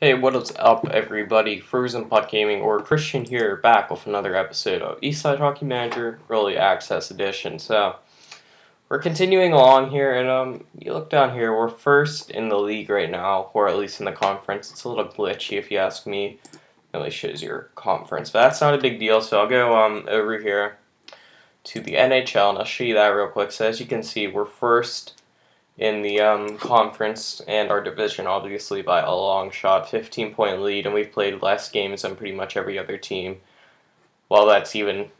Hey, what is up, everybody? Frozen Puck Gaming or Christian here, back with another episode of Eastside Hockey Manager Early Access Edition. So we're continuing along here, and you look down here. We're first in the league right now, or at least in the conference. It's a little glitchy, if you ask me. It only shows your conference, but that's not a big deal. So I'll go over here to the NHL, and I'll show you that real quick. So as you can see, we're first in the conference and our division, obviously by a long shot, 15-point lead, and we've played less games than pretty much every other team. Well, that's even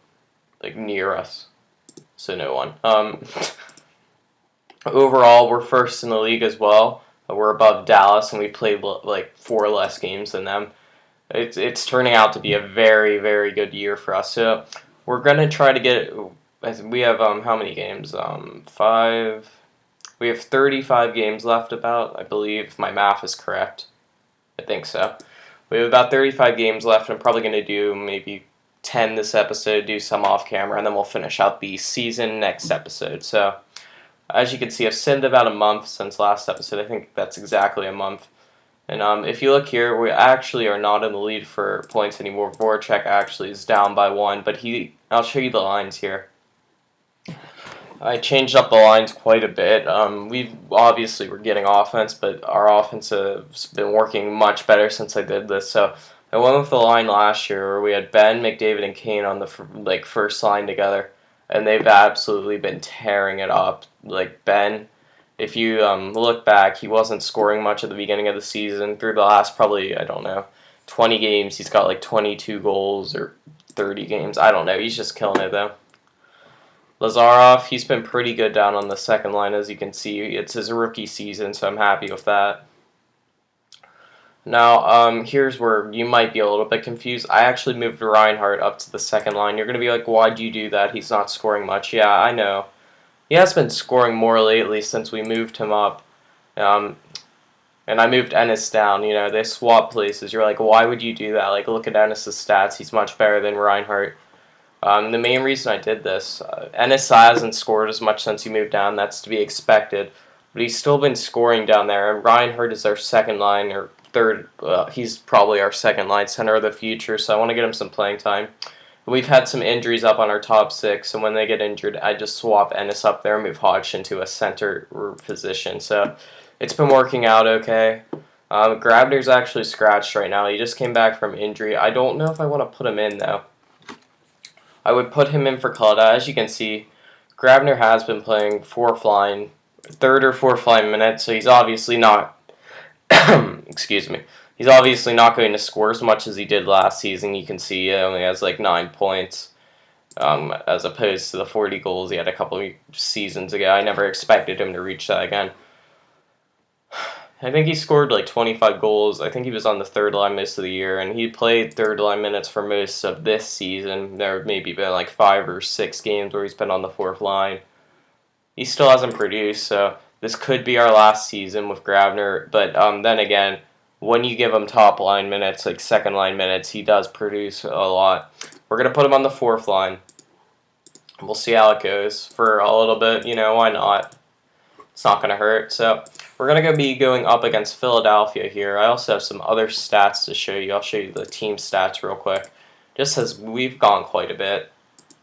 like near us, so no one. Overall, we're first in the league as well. We're above Dallas, and we played like 4 less games than them. It's turning out to be a very, very good year for us. So we're gonna try to get. We have how many games? 5. We have 35 games left about, I believe, if my math is correct. I think so. We have about 35 games left. I'm probably going to do maybe 10 this episode, do some off camera, and then we'll finish out the season next episode. So, as you can see, I've sinned about a month since last episode. I think that's exactly a month. And if you look here, we actually are not in the lead for points anymore. Voracek actually is down by 1, but I'll show you the lines here. I changed up the lines quite a bit. We're getting offense, but our offense has been working much better since I did this. So I went with the line last year where we had Ben, McDavid, and Kane on the first line together, and they've absolutely been tearing it up. Like Ben, if you look back, he wasn't scoring much at the beginning of the season. Through the last probably 20 games, he's got like 22 goals or 30 games. I don't know. He's just killing it though. Lazarov, he's been pretty good down on the second line, as you can see. It's his rookie season, so I'm happy with that. Now, here's where you might be a little bit confused. I actually moved Reinhardt up to the second line. You're going to be like, why'd you do that? He's not scoring much. Yeah, I know. He has been scoring more lately since we moved him up. And I moved Ennis down. They swap places. You're like, why would you do that? Like, look at Ennis' stats. He's much better than Reinhardt. The main reason I did this, Ennis hasn't scored as much since he moved down. That's to be expected. But he's still been scoring down there. And Reinhardt is our second line or third. He's probably our second line center of the future, so I want to get him some playing time. We've had some injuries up on our top 6, and when they get injured, I just swap Ennis up there and move Hodgson to a center position. So it's been working out okay. Grabner's actually scratched right now. He just came back from injury. I don't know if I want to put him in, though. I would put him in for Kalada. As you can see, Grabner has been playing third or fourth line minutes, so he's obviously not, excuse me, he's obviously not going to score as much as he did last season. You can see he only has like 9 points, as opposed to the 40 goals he had a couple of seasons ago. I never expected him to reach that again. I think he scored like 25 goals. I think he was on the third line most of the year, and he played third line minutes for most of this season. There have maybe been like 5 or 6 games where he's been on the fourth line. He still hasn't produced, so this could be our last season with Grabner. But then again, when you give him top line minutes, like second line minutes, he does produce a lot. We're going to put him on the fourth line. We'll see how it goes for a little bit. Why not? It's not going to hurt. So we're going to be going up against Philadelphia here. I also have some other stats to show you. I'll show you the team stats real quick. Just as we've gone quite a bit.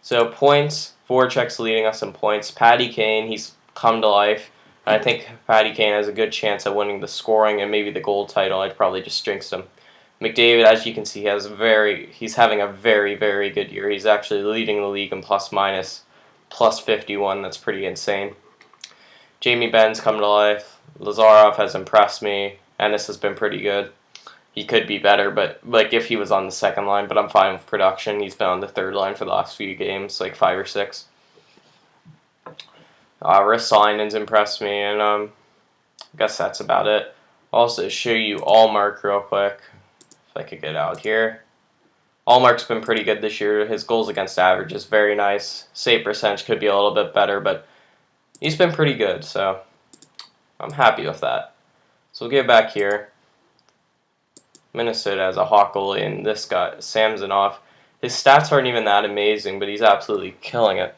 So points, Voracek's leading us in points. Patty Kane, he's come to life. I think Patty Kane has a good chance of winning the scoring and maybe the goal title. I'd probably just jinx him. McDavid, as you can see, he's having a very, very good year. He's actually leading the league in plus minus, plus 51. That's pretty insane. Jamie Benn's come to life. Lazarov has impressed me. Ennis has been pretty good. He could be better, but like if he was on the second line, but I'm fine with production. He's been on the third line for the last few games, like 5 or 6. Ristolainen's impressed me, and I guess that's about it. I'll also show you Allmark real quick, if I could get out here. Allmark's been pretty good this year. His goals against average is very nice. Save percentage could be a little bit better, but he's been pretty good, so I'm happy with that. So we'll get back here. Minnesota has a hot goalie, and this guy, Samsonov, his stats aren't even that amazing, but he's absolutely killing it.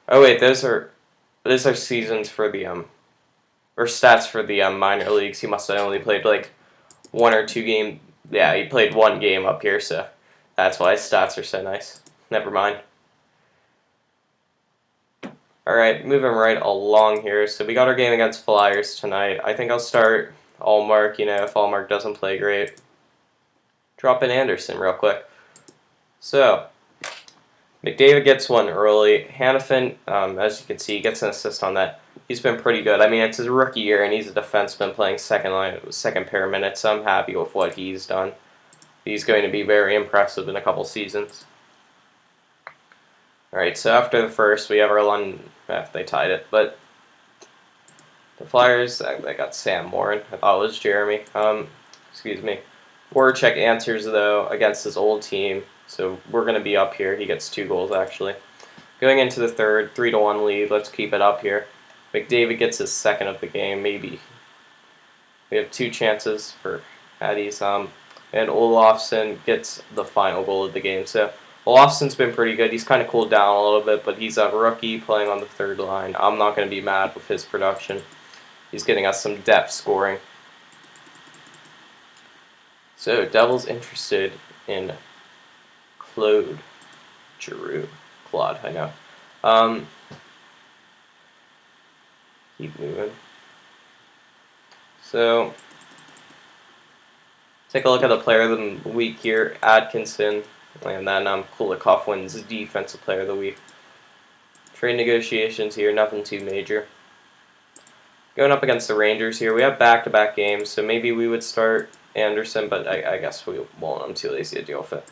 Oh wait, those are seasons for the or stats for the minor leagues. He must have only played like one or two game. Yeah, he played one game up here, so that's why his stats are so nice. Never mind. All right, moving right along here. So we got our game against Flyers tonight. I think I'll start Allmark. If Allmark doesn't play great, drop in Anderson real quick. So McDavid gets one early. Hannafin, as you can see, gets an assist on that. He's been pretty good. I mean, it's his rookie year, and he's a defenseman playing second pair minutes. So I'm happy with what he's done. He's going to be very impressive in a couple seasons. All right, so after the first, we have our London. They tied it, but the Flyers, they got Sam Morin. I thought it was Jeremy. Excuse me. Voracek answers, though, against his old team, so we're going to be up here. He gets 2 goals, actually. Going into the third, 3-1 lead. Let's keep it up here. McDavid gets his second of the game, maybe. We have 2 chances for Addies, and Olofsson gets the final goal of the game. So Olofsson's been pretty good. He's kind of cooled down a little bit, but he's a rookie playing on the third line. I'm not going to be mad with his production. He's getting us some depth scoring. So Devils interested in Claude Giroux. Claude, I know. Keep moving. So take a look at the player of the week here, Atkinson, and then Kulikov wins defensive player of the week. Trade negotiations here, nothing too major. Going up against the Rangers here, we have back-to-back games, so maybe we would start Anderson, but I guess we won't. I'm too lazy to deal with it.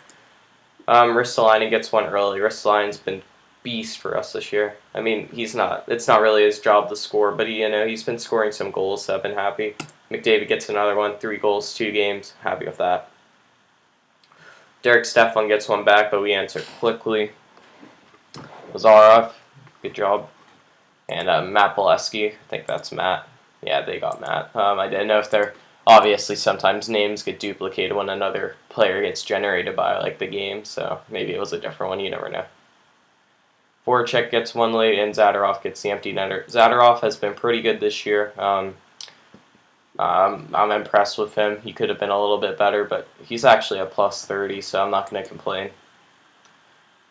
Ristolainen gets one early. Ristolainen's been beast for us this year. I mean, it's not really his job to score, but he's been scoring some goals, so I've been happy. McDavid gets another one, 3 goals, 2 games. Happy with that. Derek Stefan gets one back, but we answer quickly. Lazarov, good job. And Matt Bolesky, I think that's Matt. Yeah, they got Matt. I didn't know if they're... Obviously, sometimes names get duplicated when another player gets generated by the game, so maybe it was a different one. You never know. Voracek gets one late, and Zadorov gets the empty netter. Zadorov has been pretty good this year. I'm impressed with him. He could have been a little bit better, but he's actually a plus 30, so I'm not going to complain.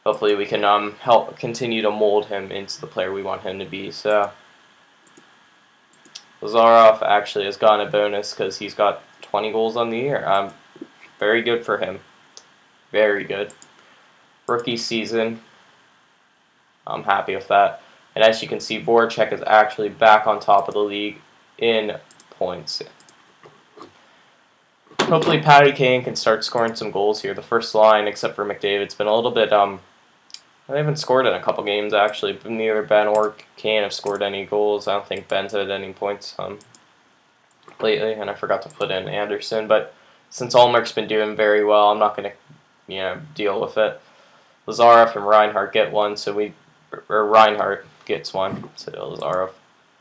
Hopefully we can help continue to mold him into the player we want him to be. So Lazarov actually has gotten a bonus because he's got 20 goals on the year. Very good for him. Very good. Rookie season. I'm happy with that. And as you can see, Voracek is actually back on top of the league in points. Hopefully Patty Kane can start scoring some goals here. The first line, except for McDavid, it's been a little bit... They haven't scored in a couple games, actually. Neither Ben or Kane have scored any goals. I don't think Ben's had any points lately, and I forgot to put in Anderson. But since Allmark's been doing very well, I'm not going to deal with it. Lazarov and Reinhart get one, or Reinhart gets one, so Lazarov.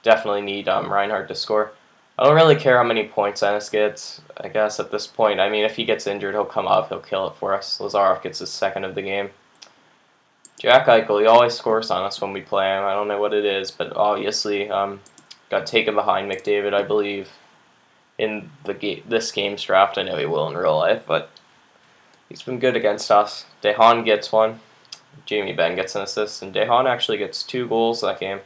Definitely need Reinhart to score. I don't really care how many points Ennis gets, I guess, at this point. I mean, if he gets injured, he'll come up, he'll kill it for us. Lazarov gets his second of the game. Jack Eichel, he always scores on us when we play him. I don't know what it is, but obviously got taken behind McDavid, I believe, in this game's draft. I know he will in real life, but he's been good against us. DeHaan gets one. Jamie Benn gets an assist, and DeHaan actually gets 2 goals that game.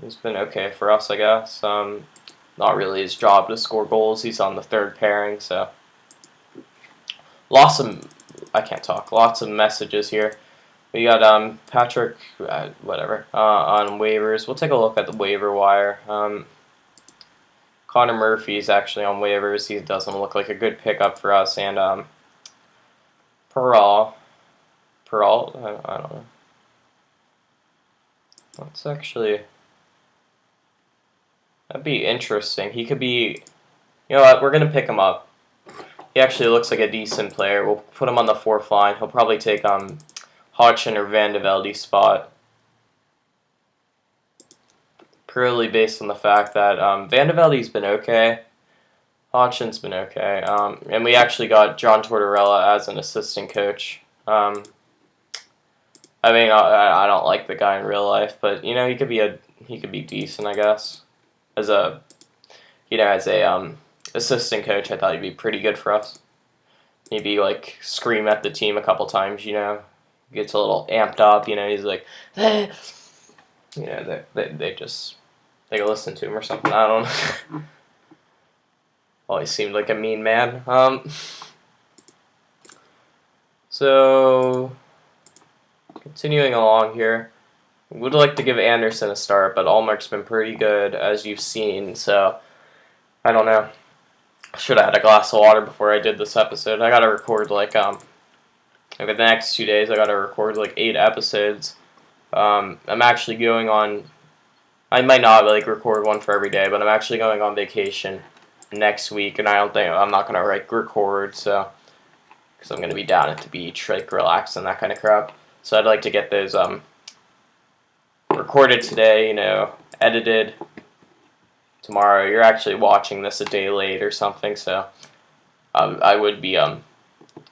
He's been okay for us, I guess. Not really his job to score goals. He's on the third pairing, so lots of messages here. We got Patrick, on waivers. We'll take a look at the waiver wire. Connor Murphy's actually on waivers. He doesn't look like a good pickup for us. And Peralt, I don't know. That'd be interesting. He could be, you know what, we're going to pick him up. He actually looks like a decent player. We'll put him on the 4th line. He'll probably take Hodgson or Van de Velde's spot. Purely based on the fact that Van de Velde's been okay. Hodgson's been okay. And we actually got John Tortorella as an assistant coach. I mean, I don't like the guy in real life, but he could be decent, I guess. As a assistant coach, I thought he'd be pretty good for us. Maybe like scream at the team a couple times, gets a little amped up, he's like, eh. They listen to him or something. I don't know. Always seemed like a mean man. So continuing along here, would like to give Anderson a start, but Allmark's been pretty good as you've seen. So I don't know. Should have had a glass of water before I did this episode. I gotta record like the next 2 days. I gotta record like 8 episodes. I'm actually going on. I might not like record one for every day, but I'm actually going on vacation next week, and I don't think I'm not gonna like record because I'm gonna be down at the beach, like relaxed and that kind of crap. So I'd like to get those recorded today, edited tomorrow. You're actually watching this a day late or something, so I would be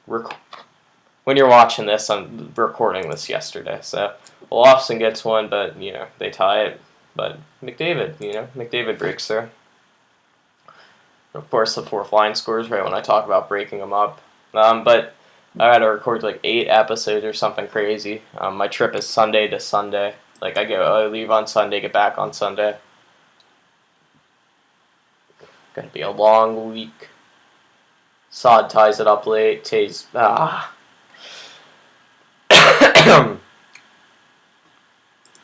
when you're watching this, I'm recording this yesterday. So Olofsson gets one, but they tie it. But McDavid breaks there. Of course, the fourth line scores right when I talk about breaking them up. But I had to record like 8 episodes or something crazy. My trip is Sunday to Sunday. Like I leave on Sunday, get back on Sunday. Gonna be a long week. Sod ties it up late. Tays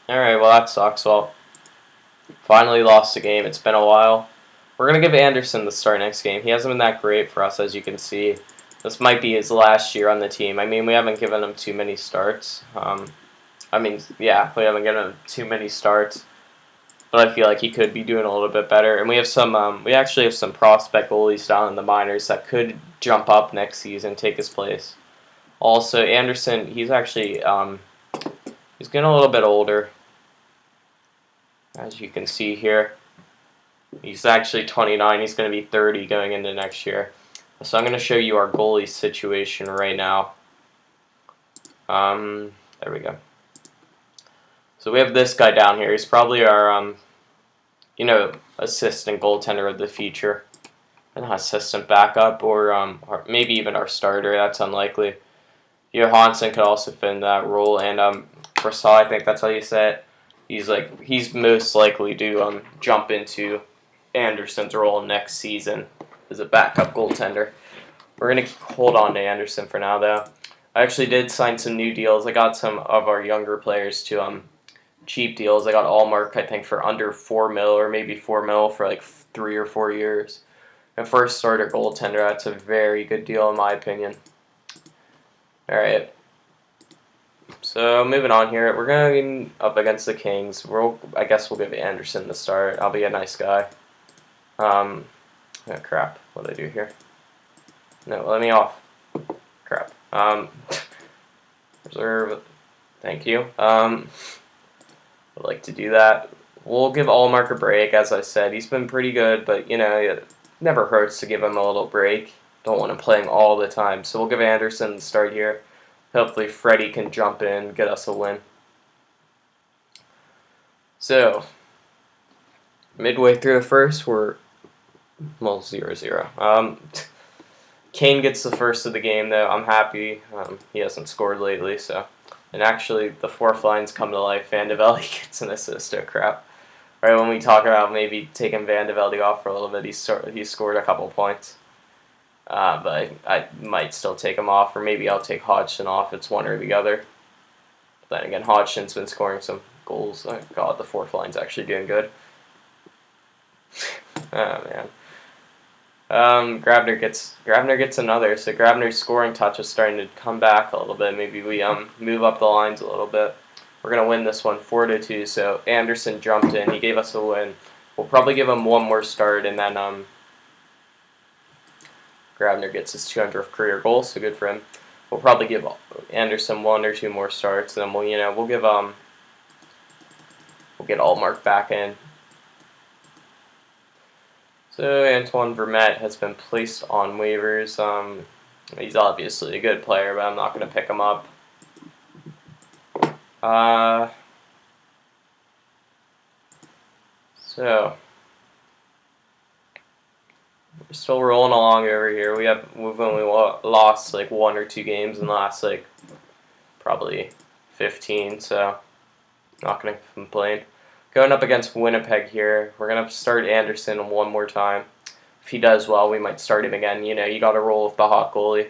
Alright, well that sucks. Well, finally lost the game. It's been a while. We're going to give Anderson the start next game. He hasn't been that great for us, as you can see. This might be his last year on the team. I mean, we haven't given him too many starts. We haven't given him too many starts. But I feel like he could be doing a little bit better. And we have we actually have some prospect goalies down in the minors that could jump up next season, take his place. Also, Anderson, he's actually, he's getting a little bit older. As you can see here, he's actually 29. He's going to be 30 going into next year. So I'm going to show you our goalie situation right now. There we go. So we have this guy down here. He's probably our, assistant goaltender of the future. An assistant backup or maybe even our starter. That's unlikely. Johansson could also fit in that role. And Brasal, I think that's how you say it. He's most likely to jump into Anderson's role next season as a backup goaltender. We're going to hold on to Anderson for now, though. I actually did sign some new deals. I got some of our younger players to cheap deals. I got Allmark, I think, for under $4 million or maybe $4 million for like 3 or 4 years. And for a starter goaltender, that's a very good deal in my opinion. All right. So moving on here, we're going up against the Kings. I guess we'll give Anderson the start. I'll be a nice guy. Oh crap! What did I do here? No, let me off. Crap. Reserve. Thank you. I'd like to do that. We'll give Allmark a break, as I said. He's been pretty good, but it never hurts to give him a little break. Don't want him playing all the time, so we'll give Anderson the start here. Hopefully Freddie can jump in, get us a win. So, midway through the first, we're 0-0. Kane gets the first of the game, though. I'm happy. He hasn't scored lately, so. And actually, the fourth line's come to life. Van de Velde gets an assist. Oh, crap. Right when we talk about maybe taking Van de Velde off for a little bit, he scored a couple points. But I might still take him off, or maybe I'll take Hodgson off. It's one or the other. But then again, Hodgson's been scoring some goals. Oh, God, the fourth line's actually doing good. Oh, man. Grabner gets another. So Grabner's scoring touch is starting to come back a little bit. Maybe we move up the lines a little bit. We're gonna win this one 4-2. So Anderson jumped in. He gave us a win. We'll probably give him one more start, and then Grabner gets his 200th career goal. So good for him. We'll probably give Anderson 1 or 2 more starts, and then we'll get Allmark back in. So Antoine Vermette has been placed on waivers. He's obviously a good player, but I'm not going to pick him up. So We're still rolling along over here. We've only lost like 1 or 2 games in the last like probably 15, so not gonna complain. Going up against Winnipeg here, we're gonna start Anderson one more time. If he does well, we might start him again. You know, you got to roll with the hot goalie.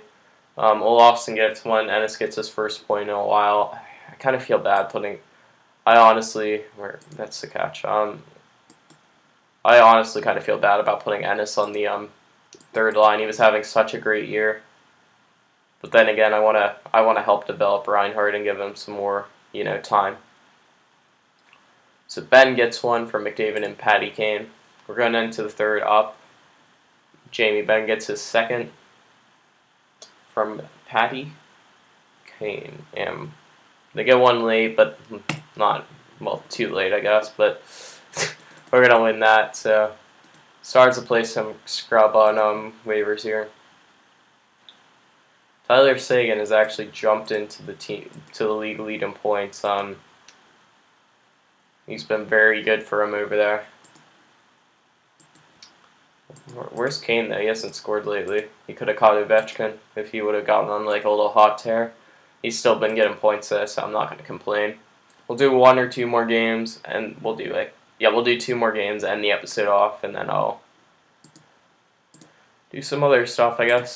Olofsson gets one. Ennis gets his first point in a while. I kind of feel bad putting. That's the catch. I honestly kind of feel bad about putting Ennis on the third line. He was having such a great year, but then again, I wanna help develop Reinhardt and give him some more time. So Ben gets one from McDavid and Patty Kane. We're going into the third up. Jamie Benn gets his second from Patty Kane. And they get one late, but not, well, too late, I guess. But we're going to win that. So Stars to play some scrub on waivers here. Tyler Seguin has actually jumped into the league lead in points. He's been very good for him over there. Where's Kane, though? He hasn't scored lately. He could have caught Ovechkin if he would have gotten on like a little hot tear. He's still been getting points there, so I'm not going to complain. We'll do 1 or 2 more games, and we'll do 2 more games, end the episode off, and then I'll do some other stuff, I guess.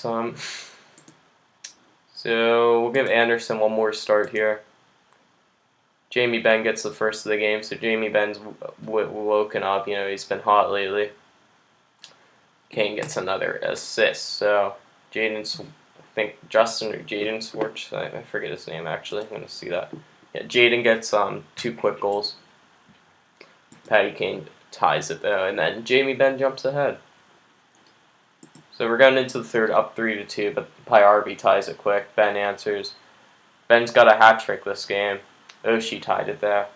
So we'll give Anderson one more start here. Jamie Benn gets the first of the game, so Jamie Benn's woken up. You know, he's been hot lately. Kane gets another assist. So Justin or Jaden Swartz, I forget his name actually. I'm gonna see that. Yeah, Jaden gets 2 quick goals. Patty Kane ties it though, and then Jamie Benn jumps ahead. So we're going into the third, up 3-2, but Pyarvi ties it quick. Ben answers. Ben's got a hat trick this game. Oshie tied it there.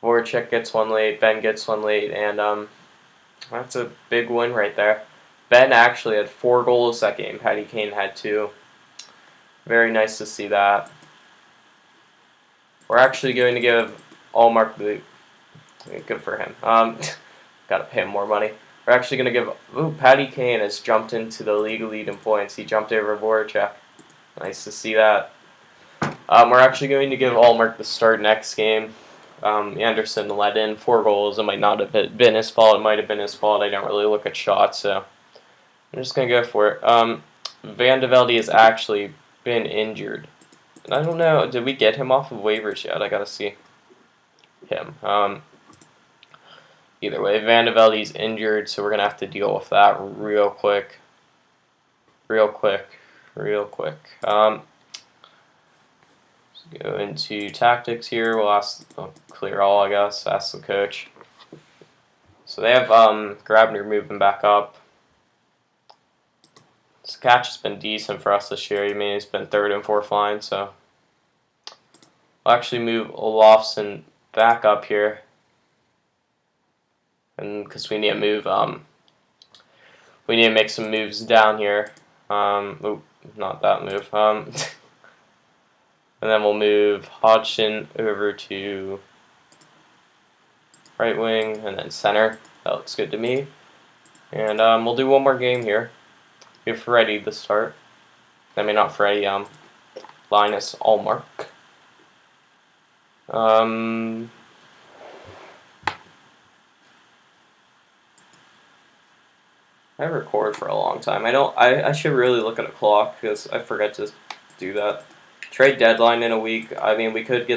Voracek gets one late, Ben gets one late, and that's a big win right there. Ben actually had 4 goals that game. Patty Kane had 2. Very nice to see that. We're actually going to give Allmark the... Good for him. Got to pay him more money. We're actually going to give... Patty Kane has jumped into the league lead in points. He jumped over Voracek. Nice to see that. We're actually going to give Allmark the start next game. Anderson let in 4 goals. It might not have been his fault. It might have been his fault. I don't really look at shots, so I'm just going to go for it. Van de Velde has actually been injured. And I don't know, did we get him off of waivers yet? I got to see him. Either way, Van de Velde's injured, so we're going to have to deal with that real quick. Real quick. Go into tactics here. We'll clear all, I guess. Ask the coach. So they have Grabner moving back up. This catch has been decent for us this year. I mean, he's been 3rd and 4th line, so we'll actually move Olofsson back up here, and because we need to move, we need to make some moves down here. Not that move. And then we'll move Hodgson over to right wing and then center. That looks good to me. And we'll do 1 more game here. Give Freddie the start. I mean, not Freddie, Linus Allmark. I record for a long time. I should really look at a clock because I forget to do that. Trade deadline in a week. I mean, we could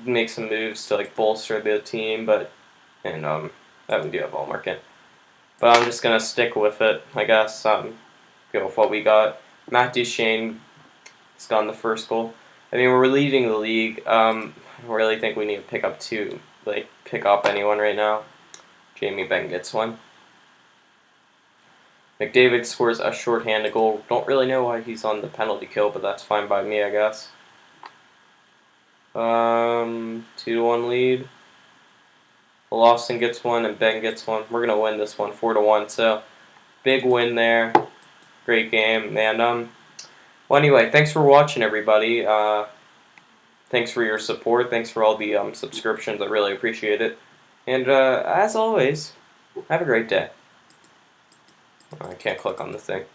make some moves to like bolster the team, that we do have Allmark in. But I'm just gonna stick with it, I guess. Go with what we got. Matt Duchene has gotten the first goal. I mean, we're leading the league. I don't really think we need to pick up anyone right now. Jamie Benn gets one. McDavid scores a shorthanded goal. Don't really know why he's on the penalty kill, but that's fine by me, I guess. 2-1 lead. Olofsson gets one and Ben gets one. We're gonna win this one 4-1. So big win there. Great game. And well, anyway, thanks for watching, everybody. Thanks for your support. Thanks for all the subscriptions. I really appreciate it. And as always, have a great day. I can't click on the thing.